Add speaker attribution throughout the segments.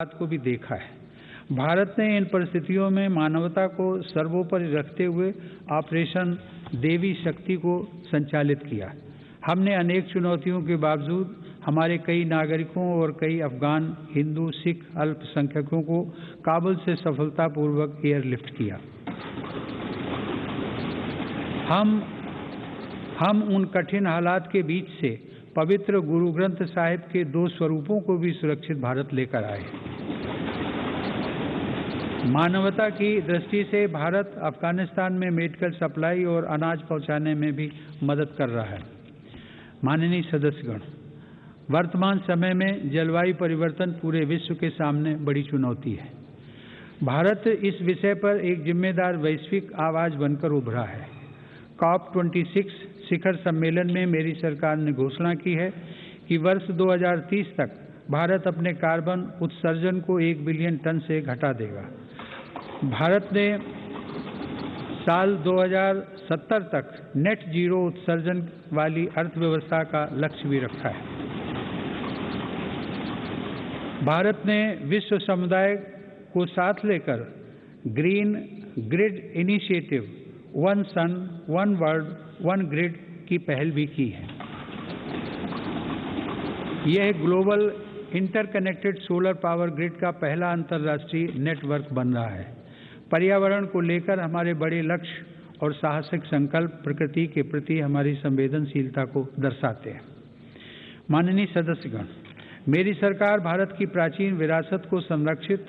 Speaker 1: बात को भी देखा है। भारत ने इन परिस्थितियों में मानवता को सर्वोपरि रखते हुए ऑपरेशन देवी शक्ति को संचालित किया। हमने अनेक चुनौतियों के बावजूद हमारे कई नागरिकों और कई अफगान, हिंदू, सिख अल्पसंख्यकों को काबुल से सफलतापूर्वक एयरलिफ्ट किया। हम उन कठिन हालात के बीच से पवित्र गुरु ग्रंथ साहिब के 2 स्वरूपों को भी सुरक्षित भारत लेकर आए। मानवता की दृष्टि से भारत अफगानिस्तान में मेडिकल सप्लाई और अनाज पहुंचाने में भी मदद कर रहा है। माननीय सदस्यगण, वर्तमान समय में जलवायु परिवर्तन पूरे विश्व के सामने बड़ी चुनौती है। भारत इस विषय पर एक जिम्मेदार वैश्विक आवाज बनकर उभरा है। COP26 शिखर सम्मेलन में मेरी सरकार ने घोषणा की है कि वर्ष 2030 तक भारत अपने कार्बन उत्सर्जन को 1 बिलियन टन से घटा देगा। भारत ने साल 2070 तक नेट जीरो उत्सर्जन वाली अर्थव्यवस्था का लक्ष्य भी रखा है। भारत ने विश्व समुदाय को साथ लेकर ग्रीन ग्रिड इनिशिएटिव, वन सन, वन वर्ल्ड, वन ग्रिड की पहल भी की है। यह global interconnected solar power grid का पहला अंतर्राष्ट्रीय नेटवर्क बन रहा है। पर्यावरण को लेकर हमारे बड़े लक्ष्य और साहसिक संकल्प प्रकृति के प्रति हमारी संवेदनशीलता को दर्शाते हैं। माननीय सदस्यगण, मेरी सरकार भारत की प्राचीन विरासत को संरक्षित,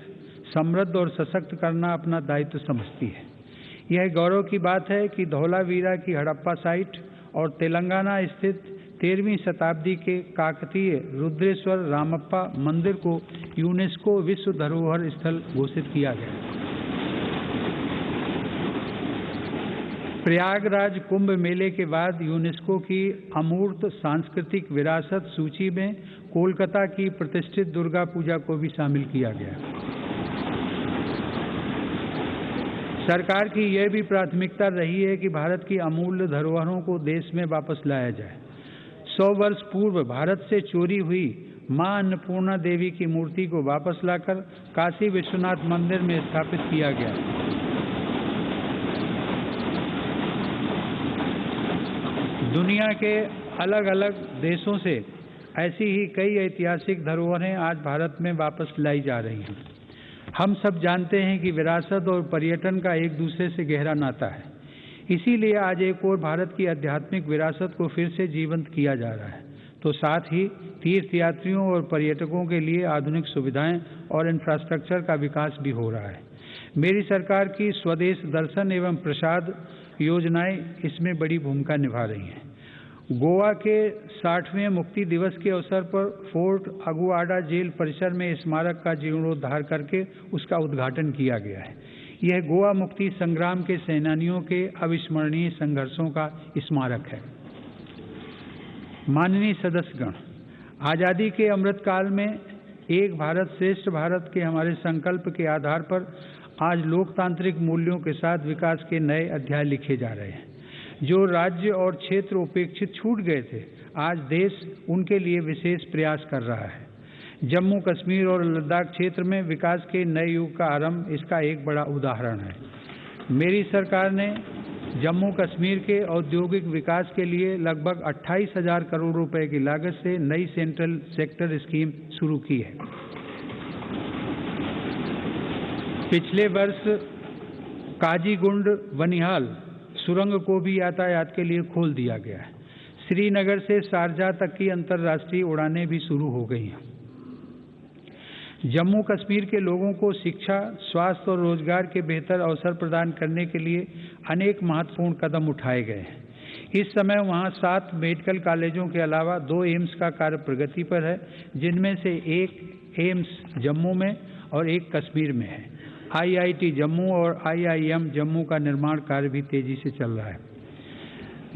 Speaker 1: समृद्ध और सशक्त करना अपना दायित्व समझती है। यह गौरव की बात है कि धौलावीरा की हड़प्पा साइट और तेलंगाना स्थित 13वीं शताब्दी के काकतीय रुद्रेश्वर रामप्पा मंदिर को यूनेस्को विश्व धरोहर स्थल घोषित किया गया। प्रयागराज कुंभ मेले के बाद यूनेस्को की अमूर्त सांस्कृतिक विरासत सूची में कोलकाता की प्रतिष्ठित दुर्गा पूजा को भी शामिल किया गया। सरकार की यह भी प्राथमिकता रही है कि भारत की अमूल्य धरोहरों को देश में वापस लाया जाए। 100 वर्ष पूर्व भारत से चोरी हुई मां अन्नपूर्णा देवी की मूर्ति को वापस लाकर काशी विश्वनाथ मंदिर में स्थापित किया गया। दुनिया के अलग अलग देशों से ऐसी ही कई ऐतिहासिक धरोहरें आज भारत में वापस लाई जा रही हैं। हम सब जानते हैं कि विरासत और पर्यटन का एक दूसरे से गहरा नाता है। इसीलिए आज एक और भारत की आध्यात्मिक विरासत को फिर से जीवंत किया जा रहा है, तो साथ ही तीर्थयात्रियों और पर्यटकों के लिए आधुनिक सुविधाएं और इंफ्रास्ट्रक्चर का विकास भी हो रहा है। मेरी सरकार की स्वदेश दर्शन एवं प्रसाद योजनाएं इसमें बड़ी भूमिका निभा रही हैं। गोवा के 60वें मुक्ति दिवस के अवसर पर फोर्ट अगुआडा जेल परिसर में स्मारक का जीर्णोद्धार करके उसका उद्घाटन किया गया है। यह गोवा मुक्ति संग्राम के सेनानियों के अविस्मरणीय संघर्षों का स्मारक है। माननीय सदस्यगण, आज़ादी के अमृतकाल में एक भारत श्रेष्ठ भारत के हमारे संकल्प के आधार पर आज लोकतांत्रिक मूल्यों के साथ विकास के नए अध्याय लिखे जा रहे हैं। जो राज्य और क्षेत्र उपेक्षित छूट गए थे, आज देश उनके लिए विशेष प्रयास कर रहा है। जम्मू कश्मीर और लद्दाख क्षेत्र में विकास के नए युग का आरंभ इसका एक बड़ा उदाहरण है। मेरी सरकार ने जम्मू कश्मीर के औद्योगिक विकास के लिए लगभग 28,000 करोड़ रुपए की लागत से नई सेंट्रल सेक्टर स्कीम शुरू की है। पिछले वर्ष काजीगुंड बनिहाल सुरंग को भी यातायात के लिए खोल दिया गया है। श्रीनगर से शारजाह तक की अंतर्राष्ट्रीय उड़ानें भी शुरू हो गई हैं। जम्मू कश्मीर के लोगों को शिक्षा, स्वास्थ्य और रोजगार के बेहतर अवसर प्रदान करने के लिए अनेक महत्वपूर्ण कदम उठाए गए हैं। इस समय वहां 7 मेडिकल कॉलेजों के अलावा 2 एम्स का कार्य प्रगति पर है, जिनमें से एक एम्स जम्मू में और एक कश्मीर में है। IIT जम्मू और IIM जम्मू का निर्माण कार्य भी तेजी से चल रहा है।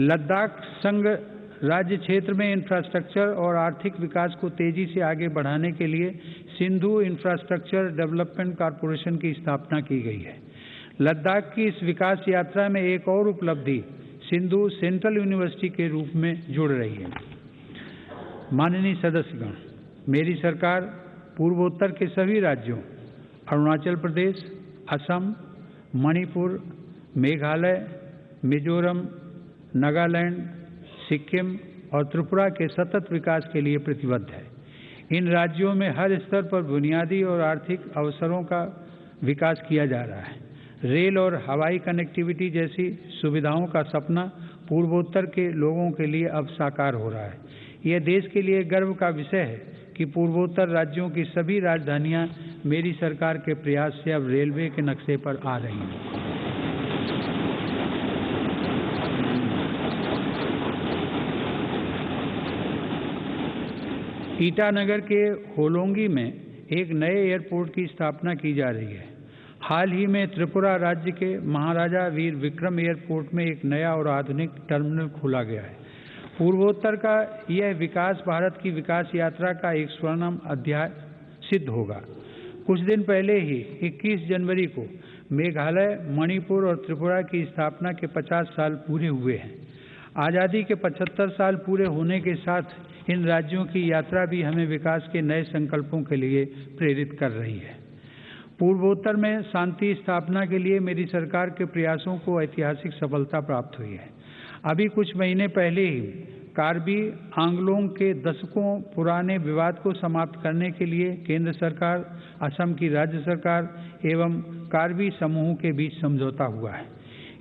Speaker 1: लद्दाख संघ राज्य क्षेत्र में इंफ्रास्ट्रक्चर और आर्थिक विकास को तेजी से आगे बढ़ाने के लिए सिंधु इंफ्रास्ट्रक्चर डेवलपमेंट कॉरपोरेशन की स्थापना की गई है। लद्दाख की इस विकास यात्रा में एक और उपलब्धि सिंधु सेंट्रल यूनिवर्सिटी के रूप में जुड़ रही है। माननीय सदस्यगण, मेरी सरकार पूर्वोत्तर के सभी राज्यों अरुणाचल प्रदेश, असम, मणिपुर, मेघालय, मिजोरम, नागालैंड, सिक्किम और त्रिपुरा के सतत विकास के लिए प्रतिबद्ध है। इन राज्यों में हर स्तर पर बुनियादी और आर्थिक अवसरों का विकास किया जा रहा है। रेल और हवाई कनेक्टिविटी जैसी सुविधाओं का सपना पूर्वोत्तर के लोगों के लिए अब साकार हो रहा है। यह देश के लिए गर्व का विषय है कि पूर्वोत्तर राज्यों की सभी राजधानियां मेरी सरकार के प्रयास से अब रेलवे के नक्शे पर आ रही हैं। ईटानगर के होलोंगी में एक नए एयरपोर्ट की स्थापना की जा रही है। हाल ही में त्रिपुरा राज्य के महाराजा वीर विक्रम एयरपोर्ट में एक नया और आधुनिक टर्मिनल खोला गया है। पूर्वोत्तर का यह विकास भारत की विकास यात्रा का एक स्वर्णिम अध्याय सिद्ध होगा। कुछ दिन पहले ही 21 जनवरी को मेघालय, मणिपुर और त्रिपुरा की स्थापना के 50 साल पूरे हुए हैं। आज़ादी के 75 साल पूरे होने के साथ इन राज्यों की यात्रा भी हमें विकास के नए संकल्पों के लिए प्रेरित कर रही है। पूर्वोत्तर में शांति स्थापना के लिए मेरी सरकार के प्रयासों को ऐतिहासिक सफलता प्राप्त हुई है। अभी कुछ महीने पहले ही कार्बी आंगलोंग के दशकों पुराने विवाद को समाप्त करने के लिए केंद्र सरकार, असम की राज्य सरकार एवं कार्बी समूह के बीच समझौता हुआ है।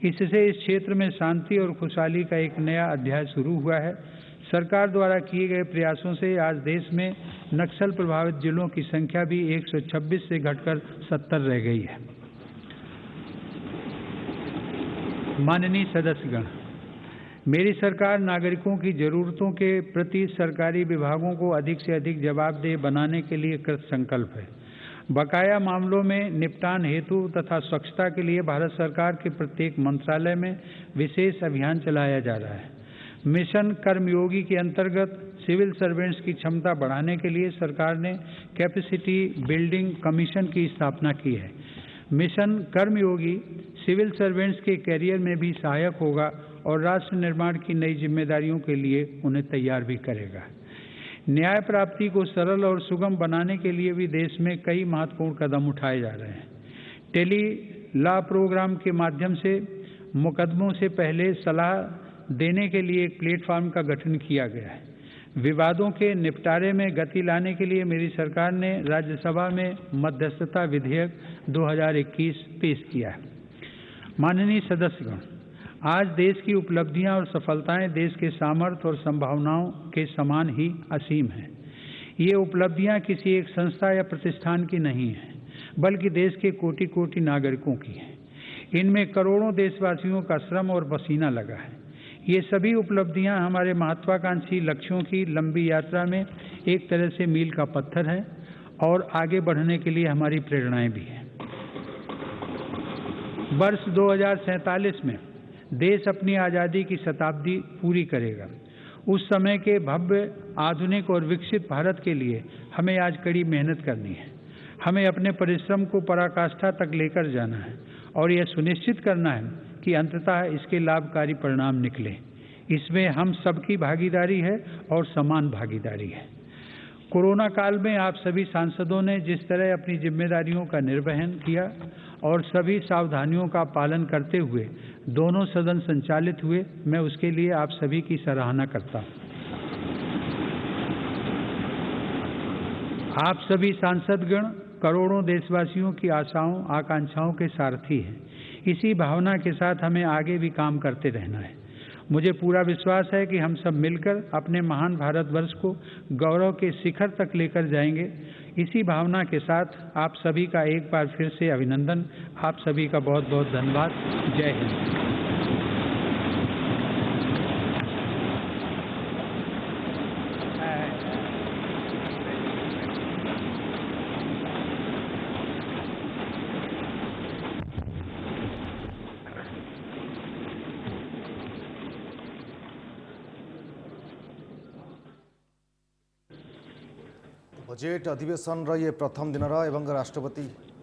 Speaker 1: इससे इस क्षेत्र में शांति और खुशहाली का एक नया अध्याय शुरू हुआ है। सरकार द्वारा किए गए प्रयासों से आज देश में नक्सल प्रभावित जिलों की संख्या भी 126 से घटकर 70 रह गई है। माननीय सदस्यगण, मेरी सरकार नागरिकों की जरूरतों के प्रति सरकारी विभागों को अधिक से अधिक जवाबदेह बनाने के लिए कृत संकल्प है। बकाया मामलों में निपटान हेतु तथा स्वच्छता के लिए भारत सरकार के प्रत्येक मंत्रालय में विशेष अभियान चलाया जा रहा है। मिशन कर्मयोगी के अंतर्गत सिविल सर्वेंट्स की क्षमता बढ़ाने के लिए सरकार ने कैपेसिटी बिल्डिंग कमीशन की स्थापना की है। मिशन कर्मयोगी सिविल सर्वेंट्स के कैरियर में भी सहायक होगा और राष्ट्र निर्माण की नई जिम्मेदारियों के लिए उन्हें तैयार भी करेगा। न्याय प्राप्ति को सरल और सुगम बनाने के लिए भी देश में कई महत्वपूर्ण कदम उठाए जा रहे हैं। टेली लॉ प्रोग्राम के माध्यम से मुकदमों से पहले सलाह देने के लिए एक प्लेटफॉर्म का गठन किया गया है। विवादों के निपटारे में गति लाने के लिए मेरी सरकार ने राज्यसभा में मध्यस्थता विधेयक 2021 पेश किया है। माननीय सदस्यगण, आज देश की उपलब्धियां और सफलताएं देश के सामर्थ्य और संभावनाओं के समान ही असीम हैं। ये उपलब्धियां किसी एक संस्था या प्रतिष्ठान की नहीं हैं, बल्कि देश के कोटि कोटि नागरिकों की हैं। इनमें करोड़ों देशवासियों का श्रम और पसीना लगा है। ये सभी उपलब्धियां हमारे महत्वाकांक्षी लक्ष्यों की लंबी यात्रा में एक तरह से मील का पत्थर है और आगे बढ़ने के लिए हमारी प्रेरणाएं भी हैं। वर्ष 2047 में देश अपनी आज़ादी की शताब्दी पूरी करेगा। उस समय के भव्य, आधुनिक और विकसित भारत के लिए हमें आज कड़ी मेहनत करनी है। हमें अपने परिश्रम को पराकाष्ठा तक लेकर जाना है और यह सुनिश्चित करना है कि अंततः इसके लाभकारी परिणाम निकले। इसमें हम सबकी भागीदारी है और समान भागीदारी है। कोरोना काल में आप सभी सांसदों ने जिस तरह अपनी जिम्मेदारियों का निर्वहन किया और सभी सावधानियों का पालन करते हुए दोनों सदन संचालित हुए, मैं उसके लिए आप सभी की सराहना करता हूं। आप सभी सांसदगण करोड़ों देशवासियों की आशाओं, आकांक्षाओं के सारथी हैं। इसी भावना के साथ हमें आगे भी काम करते रहना है। मुझे पूरा विश्वास है कि हम सब मिलकर अपने महान भारतवर्ष को गौरव के शिखर तक लेकर जाएंगे। इसी भावना के साथ आप सभी का एक बार फिर से अभिनंदन। आप सभी का बहुत बहुत धन्यवाद। जय हिंद।
Speaker 2: बजेट अधिवेशन ये प्रथम दिन एवं राष्ट्रपति